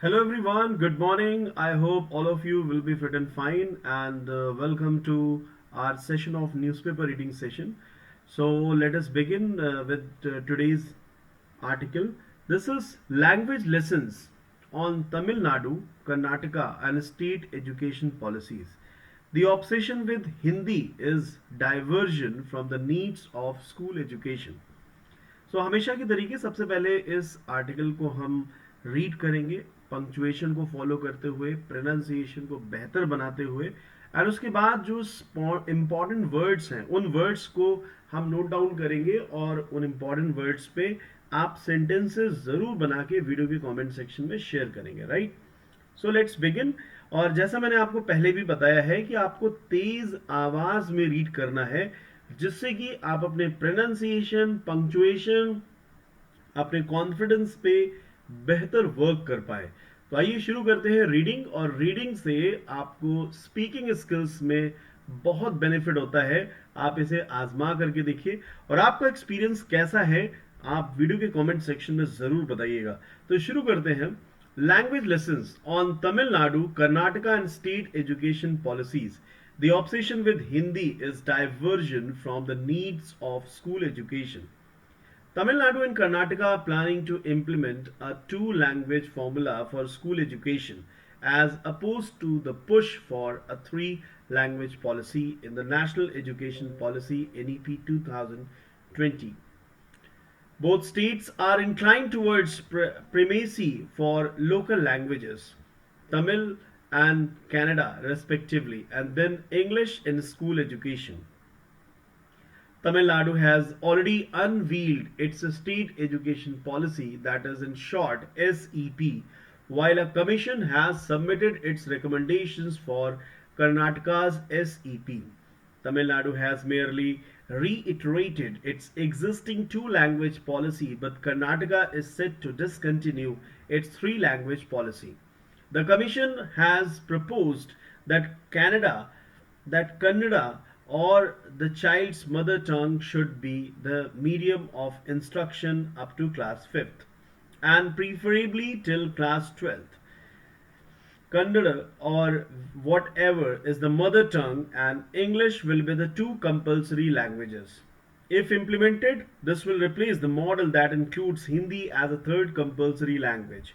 Hello everyone, good morning. I hope all of you will be fit and fine and welcome to our session of newspaper reading session. So let us begin with today's article. This is language lessons on Tamil Nadu, Karnataka and state education policies. The obsession with Hindi is diversion from the needs of school education. हमेशा की तरीके सबसे पहले इस article को हम read करेंगे punctuation को फॉलो करते हुए प्रोनाउंसिएशन को बेहतर बनाते हुए और उसके बाद जो इम्पॉर्टेंट वर्ड्स हैं उन वर्ड्स को हम नोट डाउन करेंगे और उन इम्पॉर्टेंट वर्ड्स पे आप सेंटेंसेस जरूर बना के वीडियो के कमेंट सेक्शन में शेयर करेंगे, राइट? So let's begin. और जैसा मैंने आपको पहले भी बताया है कि आपको तेज आवाज में रीड करना है जिससे कि आप अपने प्रोनाउंसिएशन, पंक्चुएशन, अपने कॉन्फिडेंस पे बेहतर वर्क कर पाए। तो आइए शुरू करते हैं रीडिंग। और रीडिंग से आपको स्पीकिंग स्किल्स में बहुत बेनिफिट होता है। आप इसे आजमा करके देखिए और आपका एक्सपीरियंस कैसा है आप वीडियो के कमेंट सेक्शन में जरूर बताइएगा। तो शुरू करते हैं। Language lessons on Tamil Nadu, Karnataka and state education policies. The obsession with Hindi is diversion from the needs of school education. Tamil Nadu and Karnataka are planning to implement a two-language formula for school education as opposed to the push for a three-language policy in the National Education Policy NEP 2020. Both states are inclined towards primacy for local languages, Tamil and Kannada respectively, and then English in school education. Tamil Nadu has already unveiled its state education policy, that is in short SEP, while a commission has submitted its recommendations for Karnataka's SEP. Tamil Nadu has merely reiterated its existing two-language policy, but Karnataka is set to discontinue its three-language policy. The Commission has proposed that Kannada or the child's mother tongue should be the medium of instruction up to class 5th and preferably till class 12th. Kannada or whatever is the mother tongue and English will be the two compulsory languages. If implemented, this will replace the model that includes Hindi as a third compulsory language.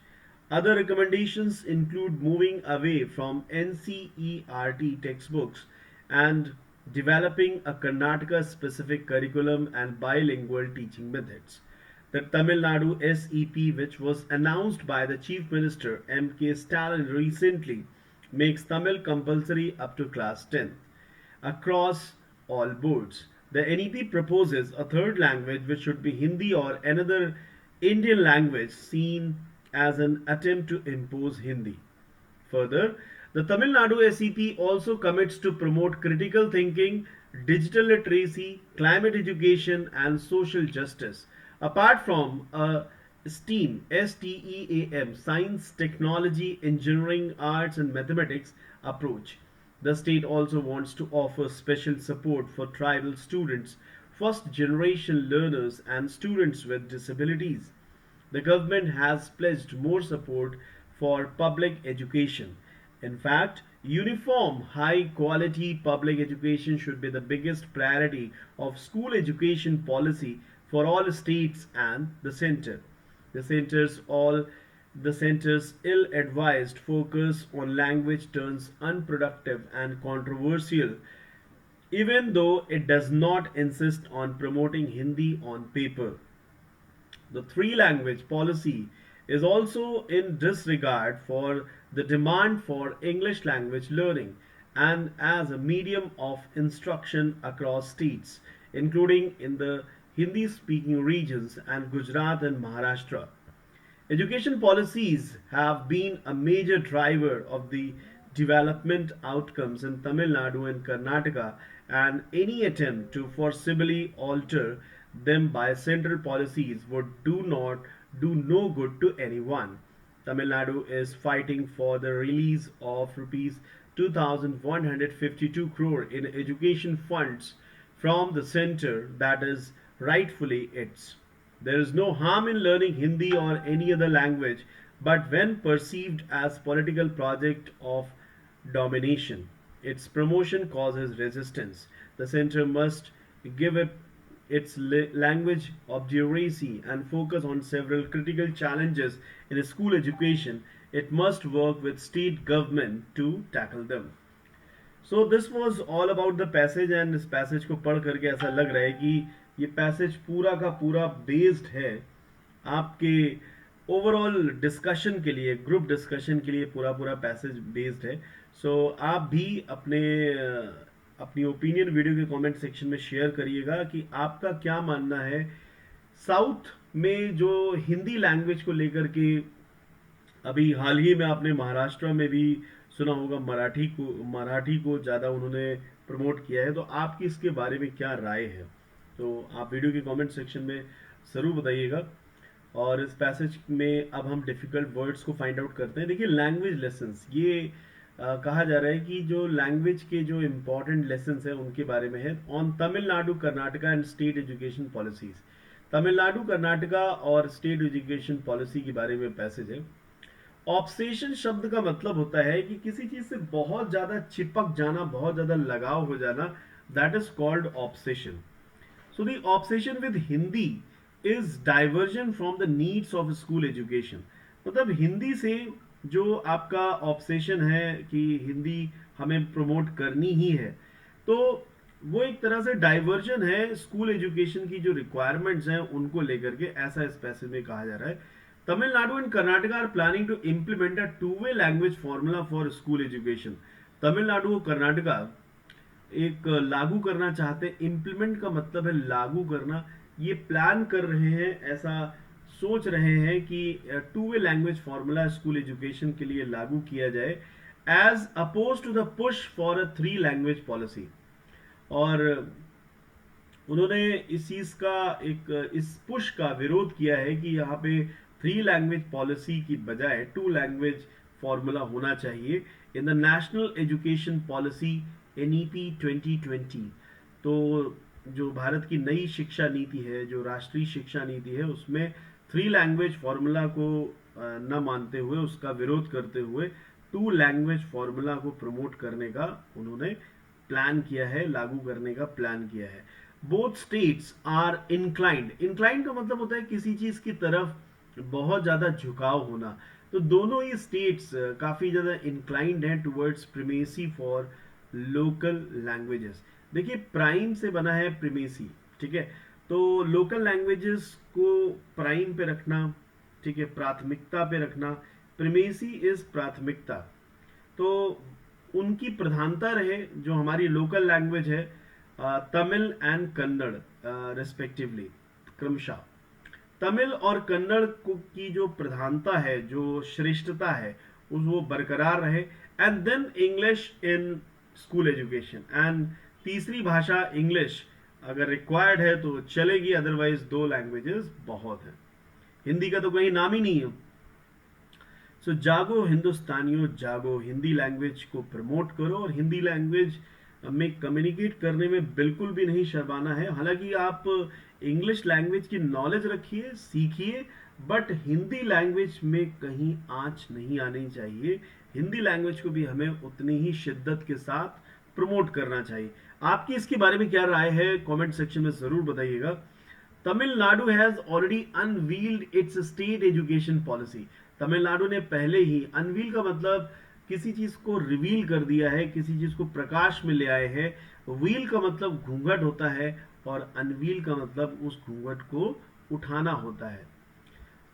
Other recommendations include moving away from NCERT textbooks and developing a Karnataka specific curriculum and bilingual teaching methods. The Tamil Nadu SEP, which was announced by the Chief Minister M.K. Stalin recently, makes Tamil compulsory up to class 10 across all boards. The NEP proposes a third language which should be Hindi or another Indian language seen as an attempt to impose Hindi. Further, the Tamil Nadu SEP also commits to promote critical thinking, digital literacy, climate education, and social justice. Apart from a STEAM, science, technology, engineering, arts, and mathematics approach. The state also wants to offer special support for tribal students, first generation learners, and students with disabilities. The government has pledged more support for public education. In fact, uniform, high quality public education should be the biggest priority of school education policy for all states and the center. The centers all the center's ill-advised focus on language turns unproductive and controversial, even though it does not insist on promoting Hindi on paper. The three language policy is also in disregard for the demand for English language learning and as a medium of instruction across states, including in the Hindi speaking regions and Gujarat and Maharashtra. Education policies have been a major driver of the development outcomes in Tamil Nadu and Karnataka, and any attempt to forcibly alter them by central policies would do no good to anyone. Tamil Nadu is fighting for the release of rupees 2152 crore in education funds from the center that is rightfully its. There is no harm in learning Hindi or any other language, but when perceived as political project of domination, its promotion causes resistance. The center must give up its language obduracy and focus on several critical challenges in school education. It must work with state government to tackle them. So this was all about the passage and इस passage को पढ़ करके ऐसा लग रहा है कि ये पैसेज पूरा का पूरा बेस्ड है आपके ओवरऑल डिस्कशन के लिए, ग्रुप डिस्कशन के लिए पूरा पूरा पैसेज बेस्ड है. सो आप भी अपनी ओपिनियन वीडियो के कमेंट सेक्शन में शेयर करिएगा कि आपका क्या मानना है साउथ में जो हिंदी लैंग्वेज को लेकर के. अभी हाल ही में आपने महाराष्ट्र में भी सुना होगा मराठी को ज़्यादा उन्होंने प्रमोट किया है. तो आपकी इसके बारे में क्या राय है, तो आप वीडियो के कमेंट सेक्शन में ज़रूर बताइएगा. और इस पैसेज में अब हम डिफ़िकल्ट वर्ड्स को फाइंड आउट करते हैं. देखिए, लैंग्वेज लेसन्स, ये कहा जा रहा है कि जो लैंग्वेज के जो इम्पोर्टेंट लेसन्स हैं उनके बारे में है. On Tamil Nadu, Karnataka and state education policies. Tamil Nadu, Karnataka और स्टेट एजुकेशन पॉलिसी के बारे में पैसेज है. ऑब्सेशन शब्द का मतलब होता है कि किसी चीज से बहुत ज्यादा चिपक जाना, बहुत ज्यादा लगाव हो जाना. That is called obsession. So the obsession with Hindi is diversion from the needs of school education. मतलब हिंदी से जो आपका ऑब्सेशन है कि हिंदी हमें प्रमोट करनी ही है, तो वो एक तरह से डाइवर्जन है स्कूल एजुकेशन की जो रिक्वायरमेंट्स हैं उनको लेकर के, ऐसा इस पैसेज में कहा जा रहा है. Tamil Nadu and Karnataka are planning to implement a two-way language formula for school education. Tamil Nadu और कर्नाटका एक लागू करना चाहते हैं. इम्प्लीमेंट का मतलब है लागू करना. ये प्लान कर रहे हैं, ऐसा सोच रहे हैं कि two way language formula school education के लिए लागू किया जाए, as opposed to the push for a three language policy. और उन्होंने इस चीज का इस पुश का विरोध किया है कि यहाँ पे थ्री लैंग्वेज पॉलिसी की बजाय टू लैंग्वेज फॉर्मूला होना चाहिए in the national education policy NEP 2020. तो जो भारत की नई शिक्षा नीति है, जो राष्ट्रीय शिक्षा नीति है, उसमें थ्री लैंग्वेज फॉर्मूला को न मानते हुए, उसका विरोध करते हुए टू लैंग्वेज फॉर्मूला को प्रमोट करने का उन्होंने प्लान किया है, लागू करने का प्लान किया है. Both states are inclined. Inclined का मतलब होता है किसी चीज की तरफ बहुत ज्यादा झुकाव होना. तो दोनों ही स्टेट्स काफी ज्यादा इंक्लाइंड हैं टुवर्ड्स प्रीमेसी फॉर लोकल लैंग्वेजेस. देखिए, प्राइम से बना है प्रीमेसी, ठीक है. तो लोकल लैंग्वेजेस को प्राइम पे रखना, ठीक है, प्राथमिकता पे रखना. प्रीमेसी इज प्राथमिकता. तो उनकी प्रधानता रहे जो हमारी लोकल लैंग्वेज है, तमिल एंड कन्नड़ रिस्पेक्टिवली, क्रमशः तमिल और कन्नड़ की जो प्रधानता है, जो श्रेष्ठता है, वो बरकरार रहे. And then English in school education. And तीसरी भाषा इंग्लिश अगर रिक्वायर्ड है तो चलेगी, अदरवाइज दो लैंग्वेजेस बहुत है. हिंदी का तो कहीं नाम ही नहीं है. सो जागो हिंदुस्तानियों जागो, हिंदी लैंग्वेज को प्रमोट करो और हिंदी लैंग्वेज में कम्युनिकेट करने में बिल्कुल भी नहीं शर्माना है. हालांकि आप इंग्लिश लैंग्वेज की नॉलेज रखिए, सीखिए, बट हिंदी लैंग्वेज में कहीं आंच नहीं आनी चाहिए. हिंदी लैंग्वेज को भी हमें उतनी ही शिद्दत के साथ प्रमोट करना चाहिए. आपकी इसके बारे में क्या राय है, कमेंट सेक्शन में जरूर बताइएगा. Tamil Nadu has already unveiled it's state education policy. Tamil Nadu ने पहले ही, अनवील का मतलब किसी चीज को रिवील कर दिया है, किसी चीज को प्रकाश में ले आए हैं. व्हील का मतलब घूंघट होता है और अनवील का मतलब उस घूंघट को उठाना होता है.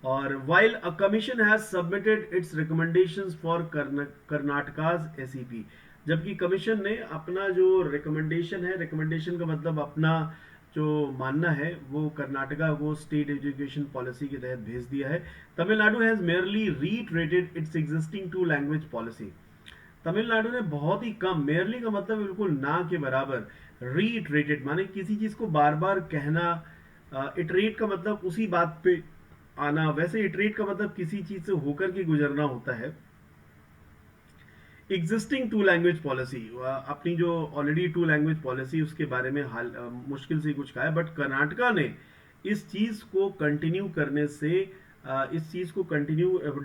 और while a commission has submitted its recommendations for Karnataka's SEP, जबकि कमीशन ने अपना जो रिकमेंडेशन है, रिकमेंडेशन का मतलब अपना जो मानना है, वो कर्नाटका को स्टेट एजुकेशन पॉलिसी के तहत भेज दिया है. Tamil Nadu has merely reiterated its existing two language policy. Tamil Nadu ने बहुत ही कम, मेयरली का मतलब बिल्कुल ना के बराबर, रीट्रेटेड माने किसी चीज को बार बार कहना. इटरेट का मतलब उसी बात पे आना. वैसे इटरेट का मतलब किसी चीज से होकर के गुजरना होता है. एग्जिस्टिंग टू लैंग्वेज पॉलिसी, अपनी जो ऑलरेडी टू लैंग्वेज पॉलिसी उसके बारे में मुश्किल से कुछ कहा है. बट कर्नाटका ने इस चीज को कंटिन्यू करने से इस चीज को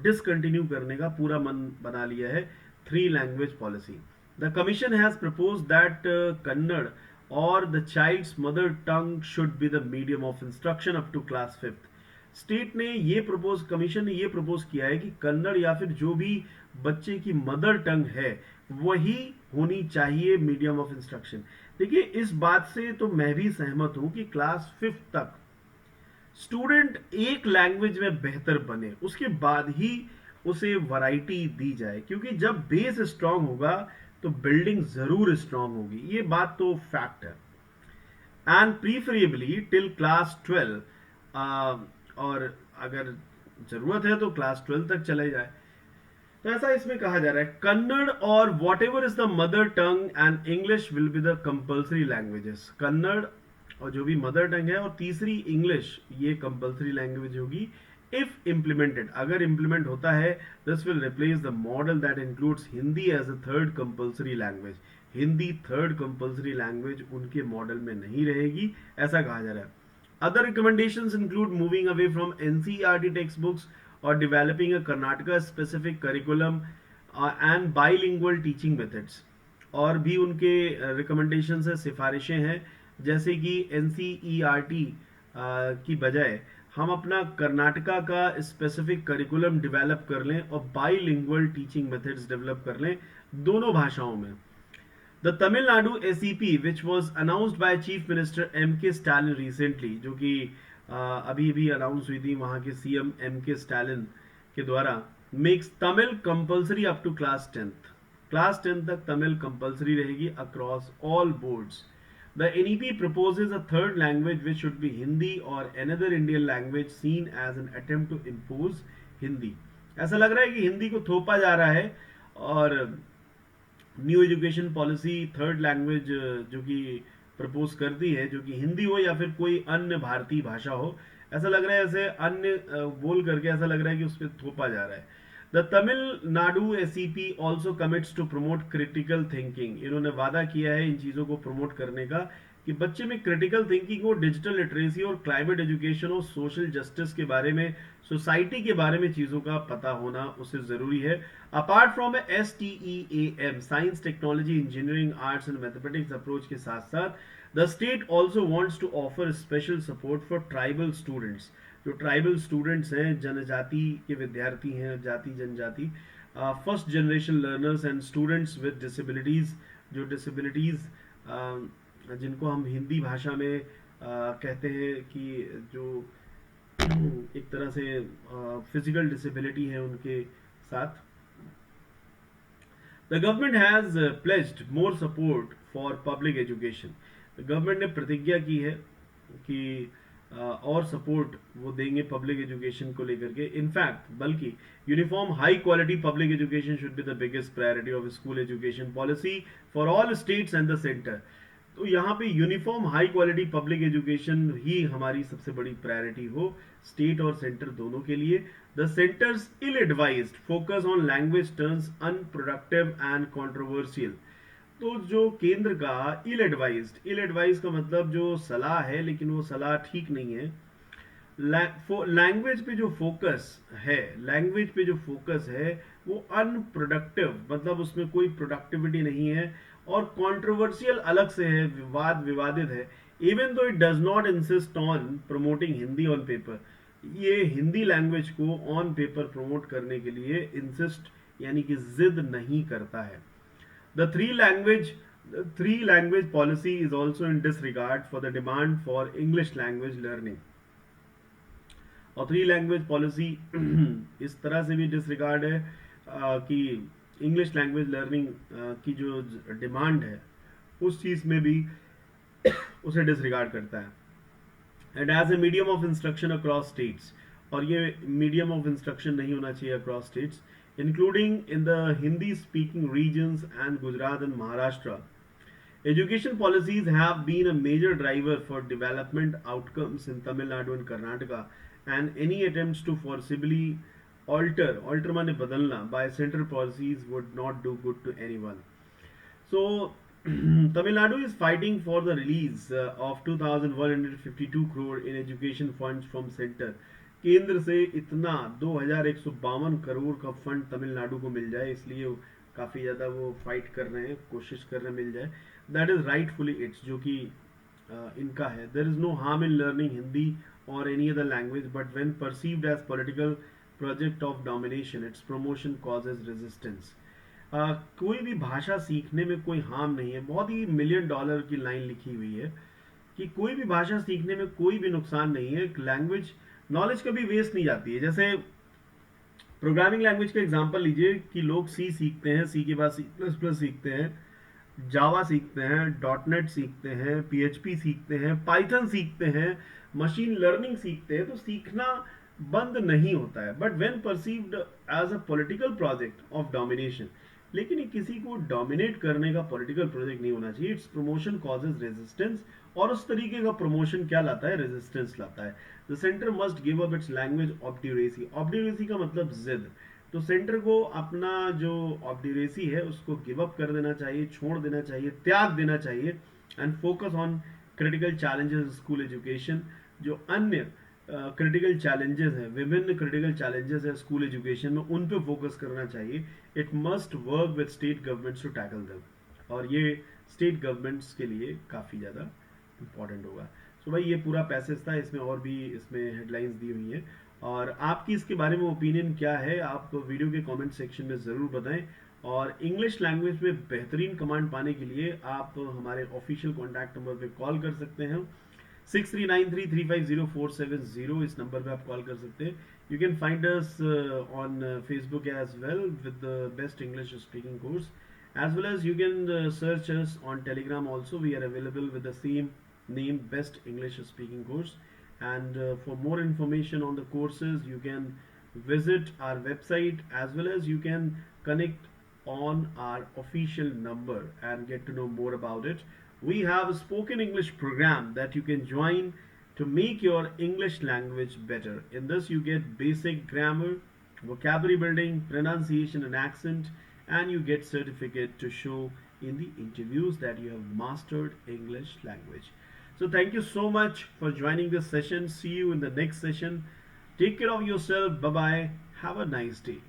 डिसकंटिन्यू करने का पूरा मन बना लिया है, 3 language policy. The commission has propose that Kannada और the child's mother tongue should be the medium of instruction up to class 5th। State ने ये प्रपोज कमीशन ने ये प्रपोज किया है कि कन्नड़ या फिर जो भी बच्चे की मदर टंग है वही होनी चाहिए मीडियम ऑफ इंस्ट्रक्शन। देखिए, इस बात से तो मैं भी सहमत हूं कि क्लास 5th तक स्टूडेंट एक लैंग्वेज में बेहतर बने, उसके बाद ही उसे वैरायटी दी जाए, क्योंकि जब बेस स्ट्रांग होगा तो बिल्डिंग जरूर स्ट्रांग होगी, ये बात तो फैक्ट है। एंड प्रीफरेबली टिल क्लास 12, और अगर जरूरत है तो क्लास 12 तक चले जाए। तो ऐसा इसमें कहा जा रहा है, कन्नड़ और what ever is the mother tongue and English will be the compulsory languages. Kannada और जो भी मदर टंग है, और तीसरी इंग्लिश, ये कंपल्सरी लैंग्वेज होगी इफ इम्प्लीमेंटेड, अगर इम्प्लीमेंट होता है। This will replace the model that includes Hindi as a third compulsory language. Hindi third compulsory language उनके मॉडल में नहीं रहेगी, ऐसा कहा जा रहा है। Other recommendations include moving away from NCERT textbooks or developing a Karnataka specific curriculum and bilingual teaching methods। और भी उनके रिकमेंडेशंस है, सिफारिशें हैं, जैसे कि NCERT की बजाय हम अपना कर्नाटका का स्पेसिफिक करिकुलम डेवलप कर लें और बाईलिंगुअल टीचिंग मेथड्स डेवलप कर लें दोनों भाषाओं में। The Tamil Nadu SEP, which was announced by Chief Minister M.K. Stalin recently, जो कि अभी भी अनाउंस हुई थी वहाँ के CM M.K. Stalin के द्वारा, makes Tamil compulsory up to class 10th। Class 10 तक तमिल कंपल्सरी रहेगी across all boards। The NEP proposes a third language which should be Hindi or another Indian language seen as an attempt to impose Hindi। ऐसा लग रहा है कि हिंदी को थोपा जा रहा है, और new education policy third language जो कि प्रपोज कर दी है, जो कि हिंदी हो या फिर कोई अन्य भारतीय भाषा हो, ऐसा लग रहा है ऐसे अन्य बोल करके ऐसा लग रहा है कि उस पर थोपा जा रहा है। The Tamil Nadu SEP also commits to promote critical thinking. इन्होंने वादा किया है इन चीज़ों को प्रमोट करने का कि बच्चे में क्रिटिकल थिंकिंग हो, डिजिटल लिटरेसी और क्लाइमेट एजुकेशन हो, सोशल जस्टिस के बारे में, सोसाइटी के बारे में चीज़ों का पता होना उसे ज़रूरी है। Apart from STEAM, science technology engineering arts and mathematics approach के साथ साथ the state also wants to offer special support for tribal students. जो ट्राइबल स्टूडेंट्स हैं, जनजाति के विद्यार्थी हैं, जाति जनजाति, first generation learners and students with disabilities, जो डिसेबिलिटीज़ जिनको हम हिंदी भाषा में कहते हैं कि जो एक तरह से फिजिकल डिसेबिलिटी है उनके साथ। The government has pledged more support for public education. Government ने प्रतिज्ञा की है कि और सपोर्ट वो देंगे पब्लिक एजुकेशन को लेकर के। इनफैक्ट बल्कि uniform high quality public education should be the biggest priority of school education policy for all states and the centre. तो यहाँ पे uniform high quality public education ही हमारी सबसे बड़ी प्रायोरिटी हो, स्टेट और सेंटर दोनों के लिए। The centre's ill advised focus on language turns unproductive and controversial. तो जो केंद्र का इल एडवाइज का मतलब जो सलाह है, लेकिन वो सलाह ठीक नहीं है। लैंग्वेज पे जो फोकस है वो अनप्रोडक्टिव, मतलब उसमें कोई प्रोडक्टिविटी नहीं है, और कंट्रोवर्शियल अलग से है, विवादित है। Even though it does not insist on promoting Hindi on paper, ये हिंदी लैंग्वेज को ऑन पेपर प्रमोट करने के लिए इंसिस्ट यानी कि जिद नहीं करता है। The three language policy is also in disregard for the demand for English language learning। और थ्री लैंग्वेज पॉलिसी इस तरह से भी डिसरिगार्ड है कि इंग्लिश लैंग्वेज लर्निंग की जो डिमांड है उस चीज़ में भी उसे डिसरिगार्ड करता है। And as a medium of instruction across states, और ये मीडियम ऑफ इंस्ट्रक्शन नहीं होना चाहिए across states, including in the Hindi speaking regions and Gujarat and Maharashtra। Education policies have been a major driver for development outcomes in Tamil Nadu and Karnataka, and any attempts to forcibly alter माने बदलना by central policies would not do good to anyone। So Tamil Nadu is fighting for the release of 2,152 crore in education funds from center। केंद्र से इतना 2152 करोड़ का fund Tamil Nadu को मिल जाए, इसलिए काफ़ी ज़्यादा वो फाइट कर रहे हैं, कोशिश कर रहे हैं मिल जाए. दैट इज़ राइटफुली इट्स, जो कि इनका है. There is no harm in learning Hindi और any other language, but when perceived as political project of domination its promotion causes resistance. कोई भी भाषा सीखने में कोई हार्म नहीं है. बहुत ही $1,000,000 की लाइन लिखी हुई है कि कोई भी भाषा सीखने में कोई भी नुकसान नहीं है. लैंग्वेज नॉलेज कभी वेस्ट नहीं जाती है. जैसे प्रोग्रामिंग लैंग्वेज का एग्जांपल लीजिए कि लोग सी सीखते हैं, सी के बाद सी प्लस प्लस सीखते हैं, जावा सीखते हैं, डॉट नेट सीखते हैं, पीएचपी सीखते हैं, पाइथन सीखते हैं, मशीन लर्निंग सीखते हैं. तो सीखना बंद नहीं होता है, but when perceived as a political project of domination. लेकिन ये किसी को डोमिनेट करने का पॉलिटिकल प्रोजेक्ट नहीं होना चाहिए. इट्स प्रमोशन कॉजेज रेजिस्टेंस, और उस तरीके का प्रमोशन क्या लाता है? रेजिस्टेंस लाता है. The centre must give up its language obduracy. Obduracy का मतलब जिद. तो सेंटर को अपना जो ऑब्ड्यूरेसी है उसको गिव अप कर देना चाहिए, छोड़ देना चाहिए, त्याग देना चाहिए, and focus on critical challenges school education. जो अन्य क्रिटिकल चैलेंजेस हैं, विभिन्न क्रिटिकल चैलेंजेस हैं स्कूल एजुकेशन में, उन पे फोकस करना चाहिए. It must work with state governments to tackle them, और ये स्टेट गवर्नमेंट्स के लिए काफ़ी ज़्यादा इंपॉर्टेंट होगा. सो भाई ये पूरा पैसेज था, इसमें और भी इसमें हेडलाइंस दी हुई हैं, और आपकी इसके बारे में ओपिनियन क्या है आप वीडियो के कमेंट सेक्शन में ज़रूर बताएं. और इंग्लिश लैंग्वेज में बेहतरीन कमांड पाने के लिए आप हमारे ऑफिशियल कॉन्टैक्ट नंबर पे कॉल कर सकते हैं. 6393350470, इस नंबर पे आप कॉल कर सकते हैं. You can find us on Facebook as well with the best English speaking course, as well as you can search us on Telegram also. We are available with the same name, Best English Speaking Course. And for more information on the courses, you can visit our website, as well as you can connect on our official number and get to know more about it. We have a spoken English program that you can join to make your English language better. In this you get basic grammar, vocabulary building, pronunciation and accent, and you get certificate to show in the interviews that you have mastered English language. So thank you so much for joining this session. See you in the next session. Take care of yourself. Bye bye. Have a nice day.